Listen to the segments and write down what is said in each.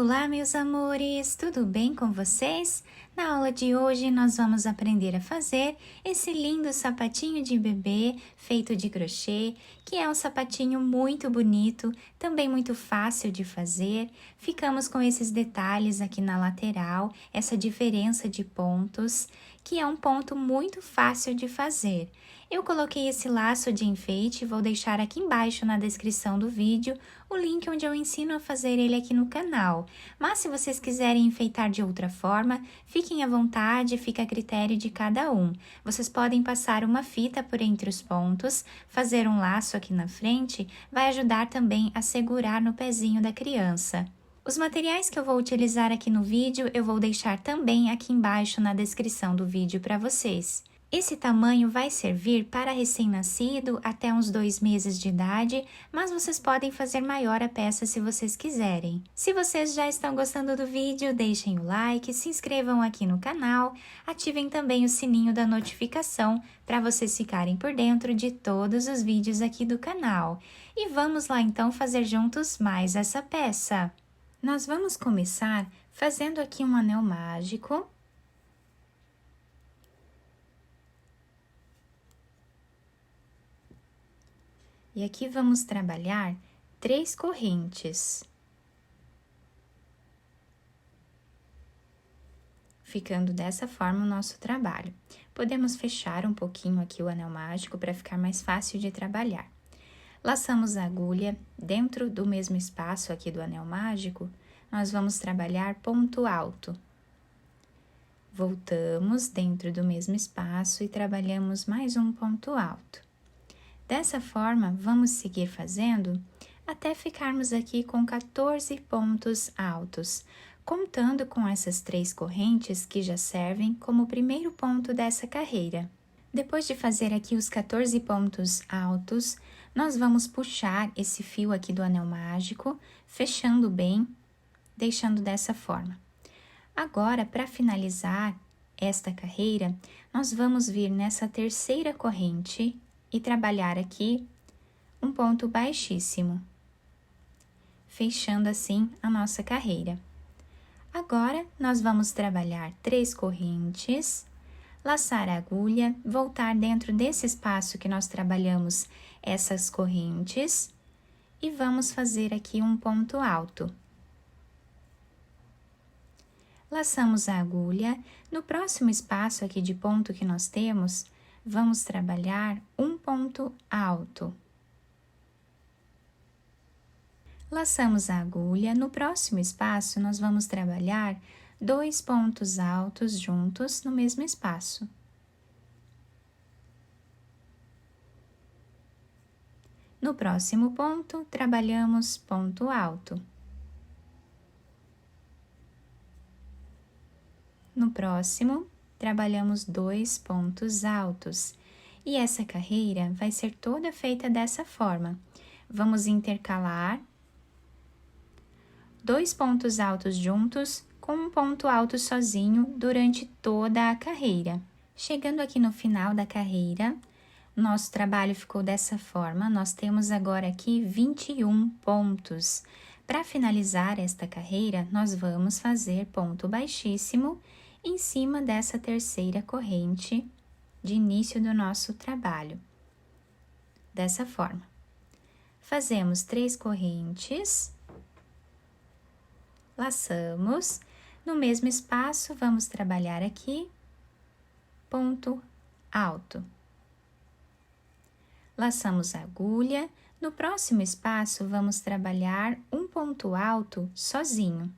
Olá, meus amores! Tudo bem com vocês? Na aula de hoje, nós vamos aprender a fazer esse lindo sapatinho de bebê feito de crochê, que é um sapatinho muito bonito, também muito fácil de fazer. Ficamos com esses detalhes aqui na lateral, essa diferença de pontos, que é um ponto muito fácil de fazer. Eu coloquei esse laço de enfeite, vou deixar aqui embaixo na descrição do vídeo o link onde eu ensino a fazer ele aqui no canal. Mas se vocês quiserem enfeitar de outra forma, fiquem à vontade, fica a critério de cada um. Vocês podem passar uma fita por entre os pontos, fazer um laço aqui na frente, vai ajudar também a segurar no pezinho da criança. Os materiais que eu vou utilizar aqui no vídeo, eu vou deixar também aqui embaixo na descrição do vídeo para vocês. Esse tamanho vai servir para recém-nascido até uns 2 meses de idade, mas vocês podem fazer maior a peça se vocês quiserem. Se vocês já estão gostando do vídeo, deixem o like, se inscrevam aqui no canal, ativem também o sininho da notificação para vocês ficarem por dentro de todos os vídeos aqui do canal. E vamos lá então fazer juntos mais essa peça. Nós vamos começar fazendo aqui um anel mágico. E aqui vamos trabalhar 3 correntes. Ficando dessa forma o nosso trabalho. Podemos fechar um pouquinho aqui o anel mágico para ficar mais fácil de trabalhar. Laçamos a agulha dentro do mesmo espaço aqui do anel mágico, nós vamos trabalhar ponto alto. Voltamos dentro do mesmo espaço e trabalhamos mais um ponto alto. Dessa forma, vamos seguir fazendo até ficarmos aqui com 14 pontos altos, contando com essas 3 correntes que já servem como o primeiro ponto dessa carreira. Depois de fazer aqui os 14 pontos altos, nós vamos puxar esse fio aqui do anel mágico, fechando bem, deixando dessa forma. Agora, para finalizar esta carreira, nós vamos vir nessa terceira corrente e trabalhar aqui um ponto baixíssimo, fechando assim a nossa carreira. Agora, nós vamos trabalhar 3 correntes, laçar a agulha, voltar dentro desse espaço que nós trabalhamos essas correntes e vamos fazer aqui um ponto alto. Laçamos a agulha, no próximo espaço aqui de ponto que nós temos, vamos trabalhar um ponto alto. Laçamos a agulha, no próximo espaço nós vamos trabalhar 2 pontos altos juntos no mesmo espaço. No próximo ponto, trabalhamos ponto alto. No próximo, trabalhamos 2 pontos altos. E essa carreira vai ser toda feita dessa forma. Vamos intercalar 2 pontos altos juntos com um ponto alto sozinho durante toda a carreira. Chegando aqui no final da carreira, nosso trabalho ficou dessa forma, nós temos agora aqui 21 pontos. Para finalizar esta carreira, nós vamos fazer ponto baixíssimo em cima dessa terceira corrente de início do nosso trabalho. Dessa forma. Fazemos 3 correntes, laçamos, no mesmo espaço, vamos trabalhar aqui, ponto alto. Laçamos a agulha, no próximo espaço, vamos trabalhar um ponto alto sozinho.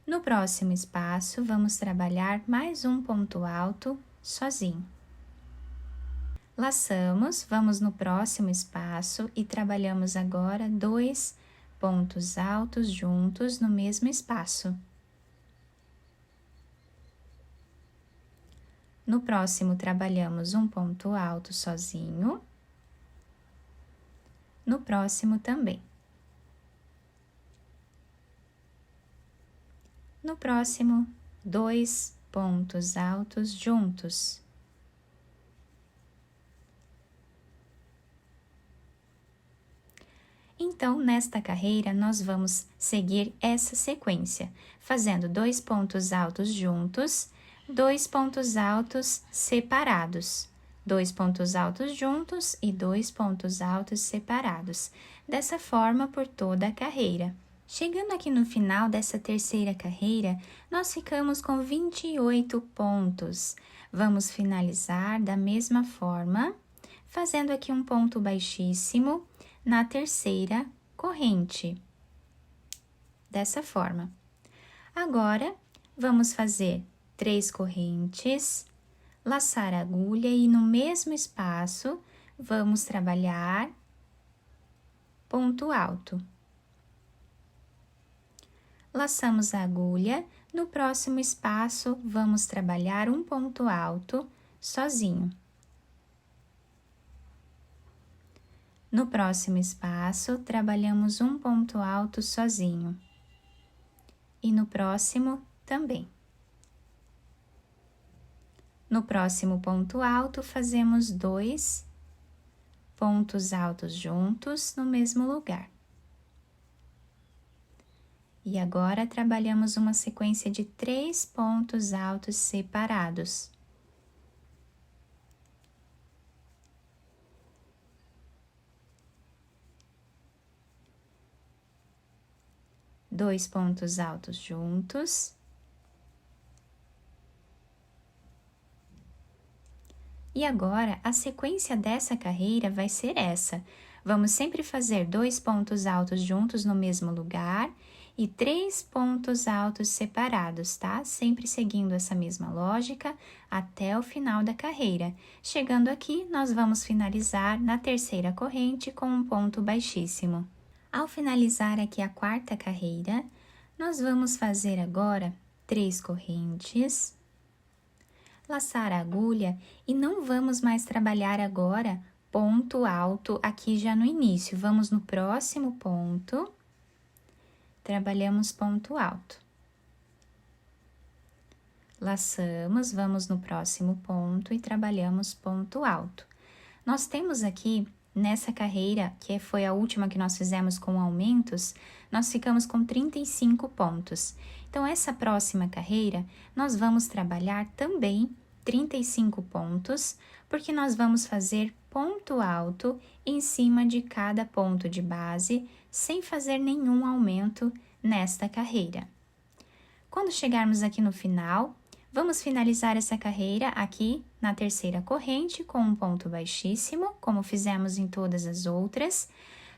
No próximo espaço, vamos trabalhar mais um ponto alto sozinho. Laçamos, vamos no próximo espaço e trabalhamos agora 2 pontos altos juntos no mesmo espaço. No próximo, trabalhamos um ponto alto sozinho. No próximo também. No próximo, 2 pontos altos juntos. Então, nesta carreira, nós vamos seguir essa sequência, fazendo 2 pontos altos juntos, 2 pontos altos separados, 2 pontos altos juntos e 2 pontos altos separados, dessa forma por toda a carreira. Chegando aqui no final dessa terceira carreira, nós ficamos com 28 pontos. Vamos finalizar da mesma forma, fazendo aqui um ponto baixíssimo na terceira corrente, dessa forma. Agora, vamos fazer 3 correntes, laçar a agulha e no mesmo espaço, vamos trabalhar ponto alto. Laçamos a agulha, no próximo espaço, vamos trabalhar um ponto alto sozinho. No próximo espaço, trabalhamos um ponto alto sozinho. E no próximo também. No próximo ponto alto, fazemos 2 pontos altos juntos no mesmo lugar. E agora, trabalhamos uma sequência de 3 pontos altos separados. Dois pontos altos juntos. E agora, a sequência dessa carreira vai ser essa. Vamos sempre fazer 2 pontos altos juntos no mesmo lugar e 3 pontos altos separados, tá? Sempre seguindo essa mesma lógica até o final da carreira. Chegando aqui, nós vamos finalizar na terceira corrente com um ponto baixíssimo. Ao finalizar aqui a quarta carreira, nós vamos fazer agora 3 correntes, laçar a agulha e não vamos mais trabalhar agora ponto alto aqui já no início. Vamos no próximo ponto, trabalhamos ponto alto. Laçamos, vamos no próximo ponto e trabalhamos ponto alto. Nós temos aqui, nessa carreira, que foi a última que nós fizemos com aumentos, nós ficamos com 35 pontos. Então, essa próxima carreira, nós vamos trabalhar também 35 pontos, porque nós vamos fazer ponto alto em cima de cada ponto de base, sem fazer nenhum aumento nesta carreira. Quando chegarmos aqui no final, vamos finalizar essa carreira aqui na terceira corrente com um ponto baixíssimo, como fizemos em todas as outras.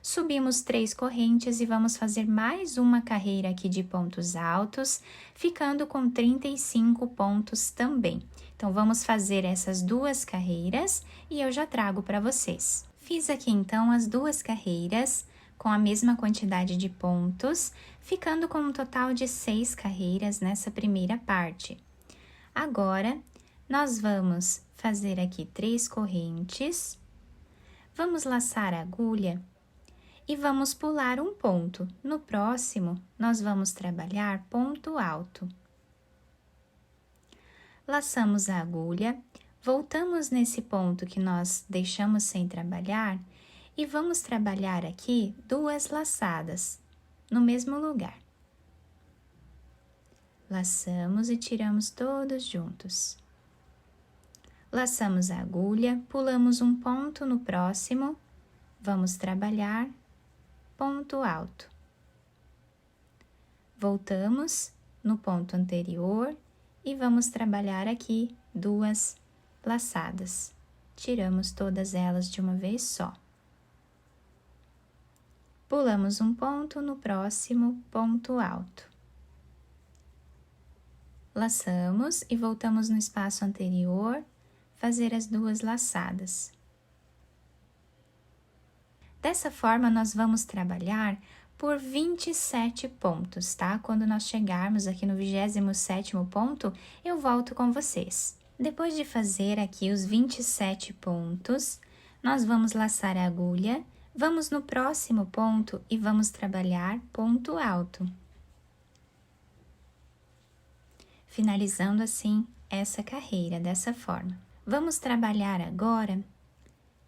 Subimos 3 correntes e vamos fazer mais uma carreira aqui de pontos altos, ficando com 35 pontos também. Então, vamos fazer essas 2 carreiras e eu já trago para vocês. Fiz aqui, então, as 2 carreiras com a mesma quantidade de pontos, ficando com um total de 6 carreiras nessa primeira parte. Agora, nós vamos fazer aqui 3 correntes, vamos laçar a agulha e vamos pular um ponto. No próximo, nós vamos trabalhar ponto alto. Laçamos a agulha, voltamos nesse ponto que nós deixamos sem trabalhar e vamos trabalhar aqui 2 laçadas no mesmo lugar. Laçamos e tiramos todos juntos. Laçamos a agulha, pulamos um ponto no próximo, vamos trabalhar ponto alto. Voltamos no ponto anterior e vamos trabalhar aqui 2 laçadas. Tiramos todas elas de uma vez só. Pulamos um ponto no próximo ponto alto. Laçamos e voltamos no espaço anterior, fazer as 2 laçadas. Dessa forma, nós vamos trabalhar por 27 pontos, tá? Quando nós chegarmos aqui no 27º ponto, eu volto com vocês. Depois de fazer aqui os 27 pontos, nós vamos laçar a agulha, vamos no próximo ponto e vamos trabalhar ponto alto. Finalizando assim essa carreira dessa forma. Vamos trabalhar agora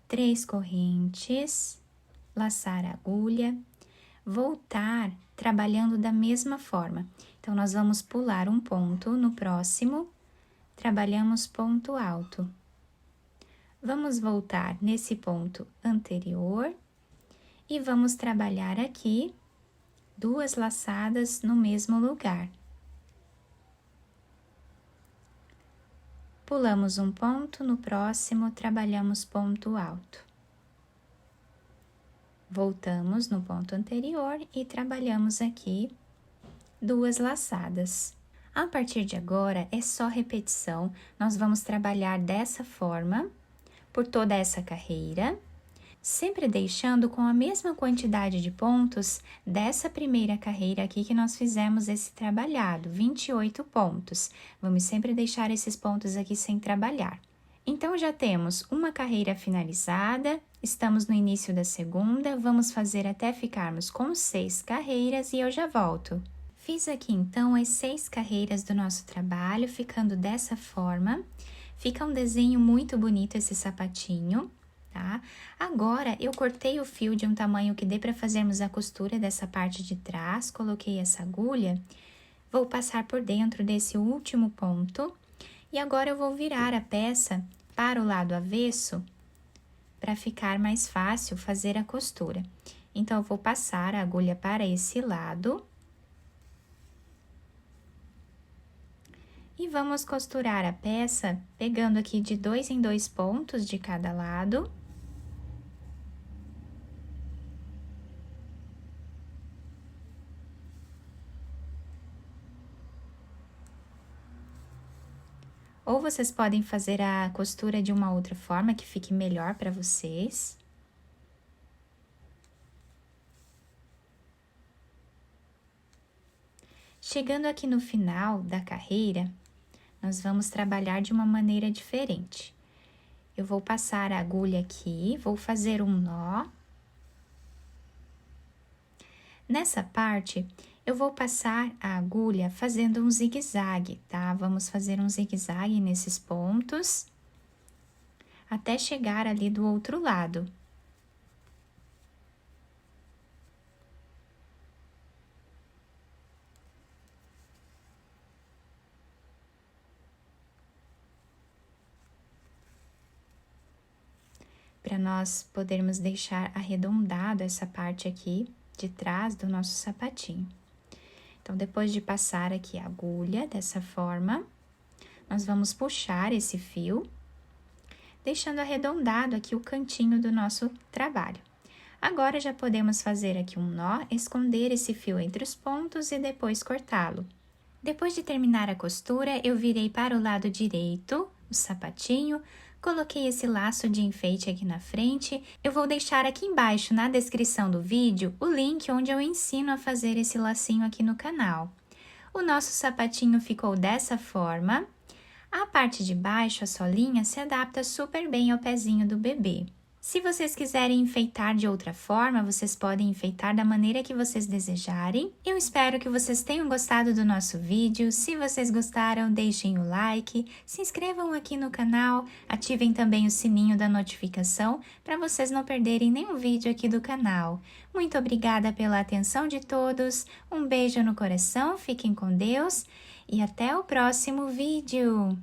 3 correntes, laçar a agulha, voltar trabalhando da mesma forma. Então, nós vamos pular um ponto no próximo, trabalhamos ponto alto. Vamos voltar nesse ponto anterior e vamos trabalhar aqui 2 laçadas no mesmo lugar. Pulamos um ponto, no próximo trabalhamos ponto alto. Voltamos no ponto anterior e trabalhamos aqui 2 laçadas. A partir de agora, é só repetição, nós vamos trabalhar dessa forma, por toda essa carreira, sempre deixando com a mesma quantidade de pontos dessa primeira carreira aqui que nós fizemos esse trabalhado, 28 pontos. Vamos sempre deixar esses pontos aqui sem trabalhar. Então, já temos uma carreira finalizada, estamos no início da segunda, vamos fazer até ficarmos com 6 carreiras e eu já volto. Fiz aqui, então, as 6 carreiras do nosso trabalho, ficando dessa forma. Fica um desenho muito bonito esse sapatinho, tá? Agora, eu cortei o fio de um tamanho que dê para fazermos a costura dessa parte de trás, coloquei essa agulha, vou passar por dentro desse último ponto, e agora eu vou virar a peça para o lado avesso, para ficar mais fácil fazer a costura. Então, eu vou passar a agulha para esse lado, e vamos costurar a peça, pegando aqui de 2 em 2 pontos de cada lado. Ou vocês podem fazer a costura de uma outra forma, que fique melhor para vocês. Chegando aqui no final da carreira, nós vamos trabalhar de uma maneira diferente. Eu vou passar a agulha aqui, vou fazer um nó. Nessa parte, eu vou passar a agulha fazendo um zigue-zague, tá? Vamos fazer um zigue-zague nesses pontos, até chegar ali do outro lado. Para nós podermos deixar arredondado essa parte aqui de trás do nosso sapatinho. Então, depois de passar aqui a agulha dessa forma, nós vamos puxar esse fio, deixando arredondado aqui o cantinho do nosso trabalho. Agora, já podemos fazer aqui um nó, esconder esse fio entre os pontos e depois cortá-lo. Depois de terminar a costura, eu virei para o lado direito o sapatinho, coloquei esse laço de enfeite aqui na frente. Eu vou deixar aqui embaixo na descrição do vídeo o link onde eu ensino a fazer esse lacinho aqui no canal. O nosso sapatinho ficou dessa forma. A parte de baixo, a solinha, se adapta super bem ao pezinho do bebê. Se vocês quiserem enfeitar de outra forma, vocês podem enfeitar da maneira que vocês desejarem. Eu espero que vocês tenham gostado do nosso vídeo. Se vocês gostaram, deixem o like, se inscrevam aqui no canal, ativem também o sininho da notificação para vocês não perderem nenhum vídeo aqui do canal. Muito obrigada pela atenção de todos, um beijo no coração, fiquem com Deus e até o próximo vídeo!